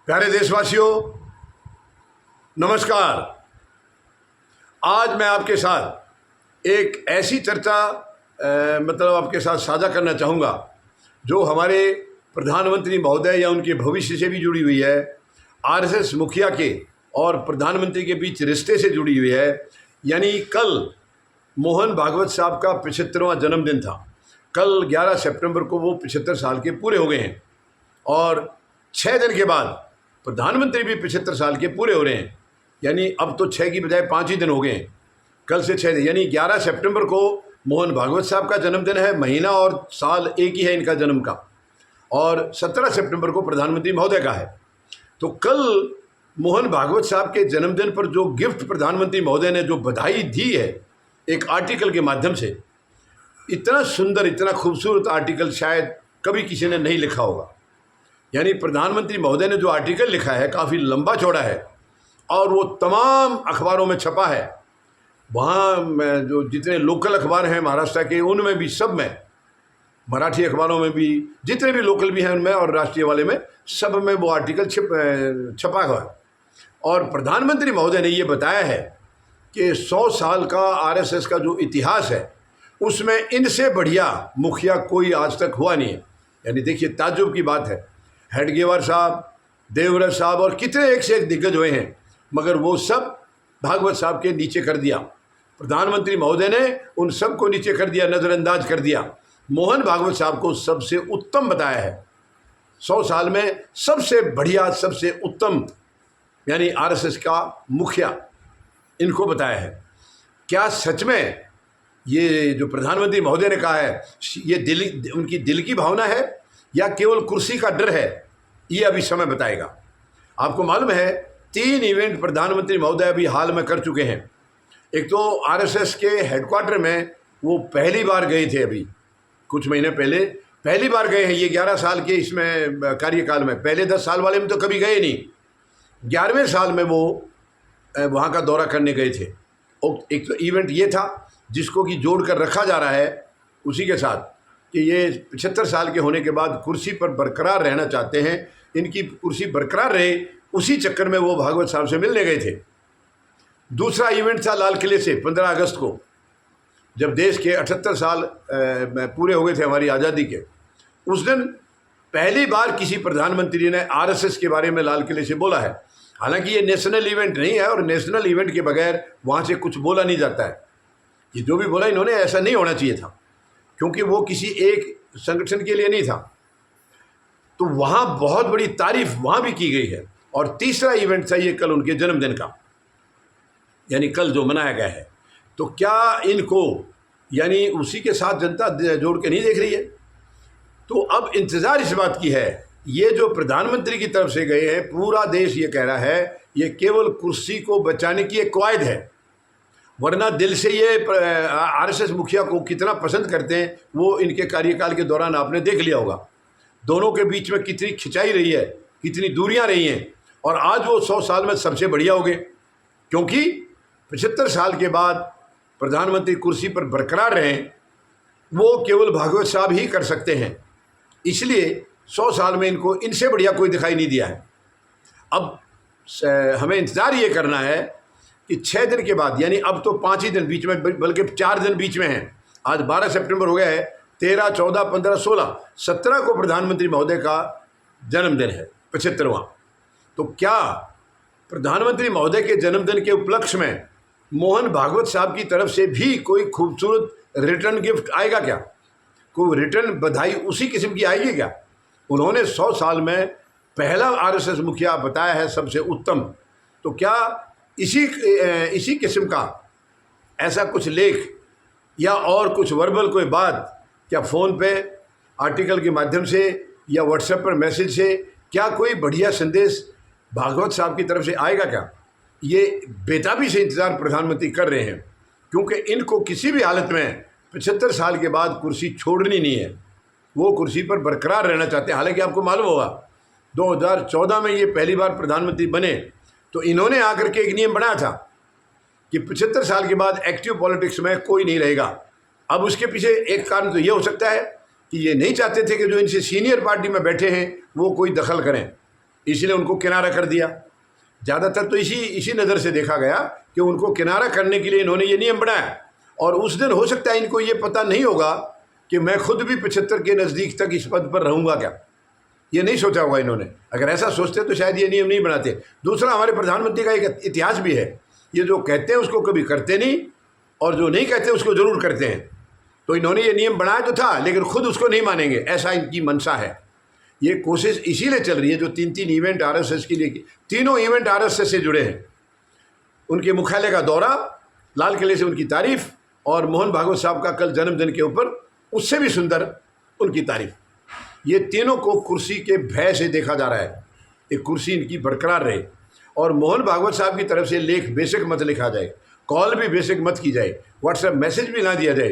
प्यारे देशवासियों, नमस्कार। आज मैं आपके साथ एक ऐसी चर्चा आपके साथ साझा करना चाहूँगा जो हमारे प्रधानमंत्री महोदय या उनके भविष्य से भी जुड़ी हुई है, आरएसएस मुखिया के और प्रधानमंत्री के बीच रिश्ते से जुड़ी हुई है। यानी कल मोहन भागवत साहब का 75वां जन्मदिन था। कल 11 सितंबर को वो 75 साल के पूरे हो गए हैं और 6 दिन के बाद प्रधानमंत्री भी 75 साल के पूरे हो रहे हैं। यानी अब तो 6 की बजाय 5 ही दिन हो गए हैं, कल से 6 दिन। यानी 11 सितंबर को मोहन भागवत साहब का जन्मदिन है, महीना और साल एक ही है इनका जन्म का, और 17 सितंबर को प्रधानमंत्री महोदय का है। तो कल मोहन भागवत साहब के जन्मदिन पर जो गिफ्ट प्रधानमंत्री महोदय ने जो बधाई दी है एक आर्टिकल के माध्यम से, इतना सुंदर, इतना खूबसूरत आर्टिकल शायद कभी किसी ने नहीं लिखा होगा। यानी प्रधानमंत्री महोदय ने जो आर्टिकल लिखा है काफ़ी लंबा चौड़ा है और वो तमाम अखबारों में छपा है। वहाँ जो जितने लोकल अखबार हैं महाराष्ट्र के, उनमें भी, सब में, मराठी अखबारों में भी, जितने भी लोकल भी हैं उनमें और राष्ट्रीय वाले में, सब में वो आर्टिकल छपा हुआ है। और प्रधानमंत्री महोदय ने ये बताया है कि 100 साल का आरएसएस का जो इतिहास है उसमें इनसे बढ़िया मुखिया कोई आज तक हुआ नहीं है। यानी देखिए, ताज्जुब की बात है। हेडगेवार साहब, देवव्रत साहब और कितने एक से एक दिग्गज हुए हैं, मगर वो सब भागवत साहब के नीचे कर दिया। प्रधानमंत्री महोदय ने उन सब को नीचे कर दिया, नज़रअंदाज कर दिया। मोहन भागवत साहब को सबसे उत्तम बताया है। 100 साल में सबसे बढ़िया, सबसे उत्तम, यानी आरएसएस का मुखिया, इनको बताया है। क्या सच में ये जो प्रधानमंत्री महोदय ने कहा है ये उनकी दिल की भावना है या केवल कुर्सी का डर है, ये अभी समय बताएगा। आपको मालूम है 3 इवेंट प्रधानमंत्री महोदय अभी हाल में कर चुके हैं। एक तो आरएसएस के हेडक्वार्टर में वो पहली बार गए थे, अभी कुछ महीने पहले पहली बार गए हैं ये 11 साल के इसमें कार्यकाल में। पहले 10 साल वाले में तो कभी गए नहीं। 11वें साल में वो वहाँ का दौरा करने गए थे। और एक तो इवेंट ये था जिसको कि जोड़ कर रखा जा रहा है उसी के साथ कि ये 75 साल के होने के बाद कुर्सी पर बरकरार रहना चाहते हैं, इनकी कुर्सी बरकरार रहे, उसी चक्कर में वो भागवत साहब से मिलने गए थे। दूसरा इवेंट था लाल किले से 15 अगस्त को, जब देश के 78 साल पूरे हो गए थे हमारी आज़ादी के। उस दिन पहली बार किसी प्रधानमंत्री ने आरएसएस के बारे में लाल किले से बोला है। हालांकि ये नेशनल इवेंट नहीं है और नेशनल इवेंट के बगैर वहाँ से कुछ बोला नहीं जाता है। ये जो भी बोला इन्होंने ऐसा नहीं होना चाहिए था, क्योंकि वो किसी एक संगठन के लिए नहीं था। तो वहाँ बहुत बड़ी तारीफ वहाँ भी की गई है। और तीसरा इवेंट था ये कल उनके जन्मदिन का, यानी कल जो मनाया गया है। तो क्या इनको, यानी उसी के साथ जनता जोड़ के नहीं देख रही है? तो अब इंतज़ार इस बात की है, ये जो प्रधानमंत्री की तरफ से गए हैं, पूरा देश ये कह रहा है ये केवल कुर्सी को बचाने की एक कवायद है, वरना दिल से ये आरएसएस मुखिया को कितना पसंद करते हैं वो इनके कार्यकाल के दौरान आपने देख लिया होगा। दोनों के बीच में कितनी खिंचाई रही है, कितनी दूरियां रही हैं, और आज वो 100 साल में सबसे बढ़िया हो गए, क्योंकि 75 साल के बाद प्रधानमंत्री कुर्सी पर बरकरार रहें वो केवल भागवत साहब ही कर सकते हैं। इसलिए 100 साल में इनको इनसे बढ़िया कोई दिखाई नहीं दिया है। अब हमें इंतज़ार ये करना है कि 6 दिन के बाद, यानी अब तो 5 ही दिन बीच में, बल्कि 4 दिन बीच में हैं। आज 12 सितंबर हो गया है, 13, 14, 15, 16, 17 को प्रधानमंत्री महोदय का जन्मदिन है, 75वां। तो क्या प्रधानमंत्री महोदय के जन्मदिन के उपलक्ष्य में मोहन भागवत साहब की तरफ से भी कोई खूबसूरत रिटर्न गिफ्ट आएगा क्या? कोई रिटर्न बधाई उसी किस्म की आएगी क्या? उन्होंने 100 साल में पहला आरएसएस मुखिया बताया है सबसे उत्तम। तो क्या इसी किस्म का ऐसा कुछ लेख या और कुछ वर्बल कोई बात, क्या फ़ोन पे आर्टिकल के माध्यम से या व्हाट्सएप पर मैसेज से क्या कोई बढ़िया संदेश भागवत साहब की तरफ से आएगा क्या? ये बेताबी से इंतज़ार प्रधानमंत्री कर रहे हैं, क्योंकि इनको किसी भी हालत में 75 साल के बाद कुर्सी छोड़नी नहीं है। वो कुर्सी पर बरकरार रहना चाहते हैं। हालांकि आपको मालूम होगा 2014 में ये पहली बार प्रधानमंत्री बने, तो इन्होंने आकर के एक नियम बनाया था कि 75 साल के बाद एक्टिव पॉलिटिक्स में कोई नहीं रहेगा। अब उसके पीछे एक कारण तो ये हो सकता है कि ये नहीं चाहते थे कि जो इनसे सीनियर पार्टी में बैठे हैं वो कोई दखल करें। इसलिए उनको किनारा कर दिया। ज़्यादातर तो इसी नज़र से देखा गया कि उनको किनारा करने के लिए इन्होंने ये नियम बनाया। और उस दिन हो सकता है इनको ये पता नहीं होगा कि मैं खुद भी 75 के नज़दीक तक इस पद पर रहूँगा क्या, ये नहीं सोचा होगा इन्होंने। अगर ऐसा सोचते तो शायद ये नियम नहीं बनाते। दूसरा, हमारे प्रधानमंत्री का एक इतिहास भी है, ये जो कहते हैं उसको कभी करते नहीं, और जो नहीं कहते उसको ज़रूर करते हैं। तो इन्होंने ये नियम बनाया तो था, लेकिन खुद उसको नहीं मानेंगे, ऐसा इनकी मंशा है। ये कोशिश इसीलिए चल रही है, जो 3 इवेंट आरएसएस के लिए, तीनों इवेंट आरएसएस से जुड़े हैं। उनके मुख्यालय का दौरा, लाल किले से उनकी तारीफ, और मोहन भागवत साहब का कल जन्मदिन के ऊपर उससे भी सुंदर उनकी तारीफ। ये तीनों को कुर्सी के भय से देखा जा रहा है, एक कुर्सी इनकी बरकरार रहे। और मोहन भागवत साहब की तरफ से लेख बेशक मत लिखा जाए, कॉल भी बेशक मत की जाए, व्हाट्सएप मैसेज भी ना दिया जाए,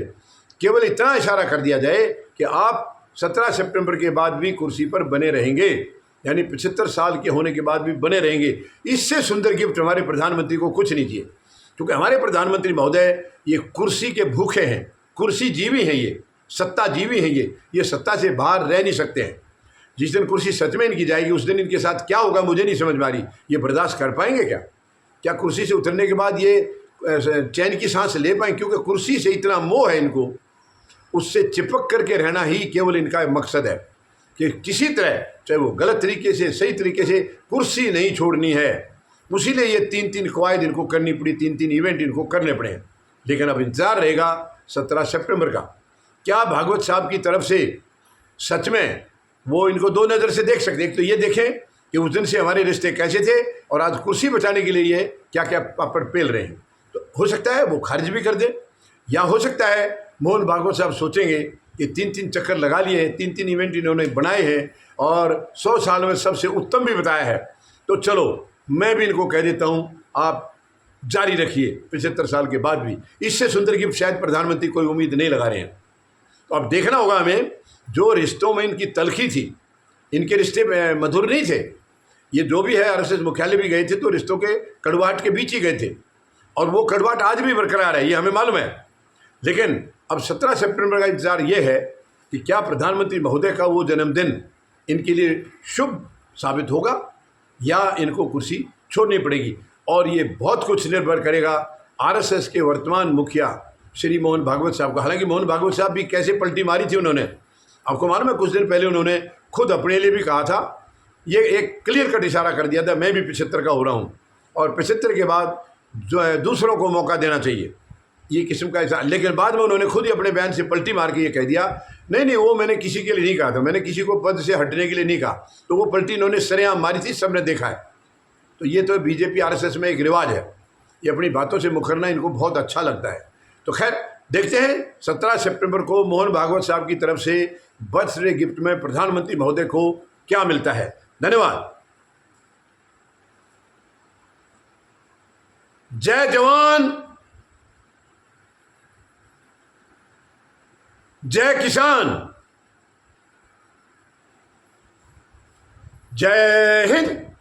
केवल इतना इशारा कर दिया जाए कि आप 17 सितंबर के बाद भी कुर्सी पर बने रहेंगे, यानी 75 साल के होने के बाद भी बने रहेंगे। इससे सुंदर गिफ्ट हमारे प्रधानमंत्री को कुछ नहीं चाहिए, क्योंकि हमारे प्रधानमंत्री महोदय ये कुर्सी के भूखे हैं, कुर्सी जीवी हैं, ये सत्ता जीवी हैं, ये सत्ता से बाहर रह नहीं सकते हैं। जिस दिन कुर्सी सच में इनकी जाएगी उस दिन इनके साथ क्या होगा मुझे नहीं समझ में आ रही। ये बर्दाश्त कर पाएंगे क्या कुर्सी से उतरने के बाद ये चैन की सांस ले पाएंगे? क्योंकि कुर्सी से इतना मोह है इनको, उससे चिपक करके रहना ही केवल इनका मकसद है कि किसी तरह, चाहे वो गलत तरीके से सही तरीके से, कुर्सी नहीं छोड़नी है। उसीलिए ये 3 कवायद इनको करनी पड़ी, 3 इवेंट इनको करने पड़े हैं। लेकिन अब इंतज़ार रहेगा 17 सितंबर का, क्या भागवत साहब की तरफ से सच में वो इनको 2 नज़र से देख सकते। एक तो ये देखें कि उस दिन से हमारे रिश्ते कैसे थे, और आज कुर्सी बचाने के लिए ये क्या क्या पापड़ पेल रहे हैं। तो हो सकता है वो खारिज भी कर दे, या हो सकता है मोहन भागवत साहब सोचेंगे कि 3 चक्कर लगा लिए हैं, 3 इवेंट इन्होंने बनाए हैं, और 100 साल में सबसे उत्तम भी बताया है, तो चलो मैं भी इनको कह देता हूँ आप जारी रखिए 75 साल के बाद भी। इससे सुंदर गिफ्ट शायद प्रधानमंत्री कोई उम्मीद नहीं लगा रहे हैं। तो अब देखना होगा हमें, जो रिश्तों में इनकी तलखी थी, इनके रिश्ते मधुर नहीं थे। ये जो भी है, आरएसएस मुख्यालय भी गए थे तो रिश्तों के कड़वाहट के बीच ही गए थे, और वो कड़वाहट आज भी बरकरार है, ये हमें मालूम है। लेकिन अब 17 सितंबर का इंतजार ये है कि क्या प्रधानमंत्री महोदय का वो जन्मदिन इनके लिए शुभ साबित होगा, या इनको कुर्सी छोड़नी पड़ेगी। और ये बहुत कुछ निर्भर करेगा आरएसएस के वर्तमान मुखिया श्री मोहन भागवत साहब का। हालांकि मोहन भागवत साहब भी कैसे पलटी मारी थी उन्होंने, आपको मालूम है। कुछ दिन पहले उन्होंने खुद अपने लिए भी कहा था, ये एक क्लियर कट इशारा कर दिया था, मैं भी 75 का हो रहा हूँ, और 75 के बाद जो है दूसरों को मौका देना चाहिए, ये किस्म का ऐसा। लेकिन बाद में उन्होंने खुद ही अपने बयान से पलटी मार के ये कह दिया, नहीं वो मैंने किसी के लिए नहीं कहा था, मैंने किसी को पद से हटने के लिए नहीं कहा। तो वो पलटी इन्होंने सरेआम मारी थी, सबने देखा है। तो ये तो बीजेपी आरएसएस में एक रिवाज है, ये अपनी बातों से मुकरना इनको बहुत अच्छा लगता है। तो खैर देखते हैं 17 सितंबर को मोहन भागवत साहब की तरफ से बर्थडे गिफ्ट में प्रधानमंत्री महोदय को क्या मिलता है। धन्यवाद। जय जवान, जय किसान, जय हिंद।